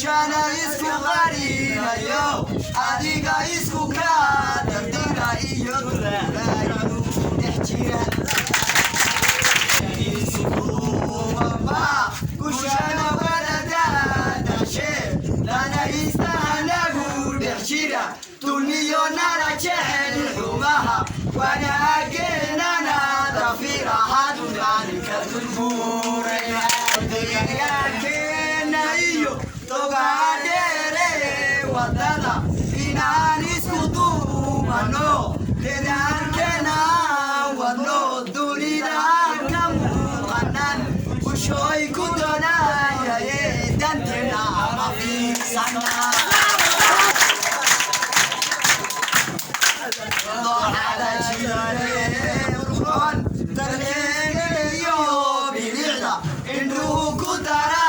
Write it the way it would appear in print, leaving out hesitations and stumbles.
Shana isku qarina yo adiga isku ka dardira iyo raadaydu dhexjira isku baba kushana balada dashe lana istahanagu dhexjira duniyo nara jehel xumaha wana agenana dafira hadunan kadulburaya degayakena iyo togadere wadada inaan isku duumano dedaarkena wadno dunida ka muuqanan bushoy ku doonayaye dantena ama fiirsana doxada jire urqon darneegayo bilicda indhuu ku dara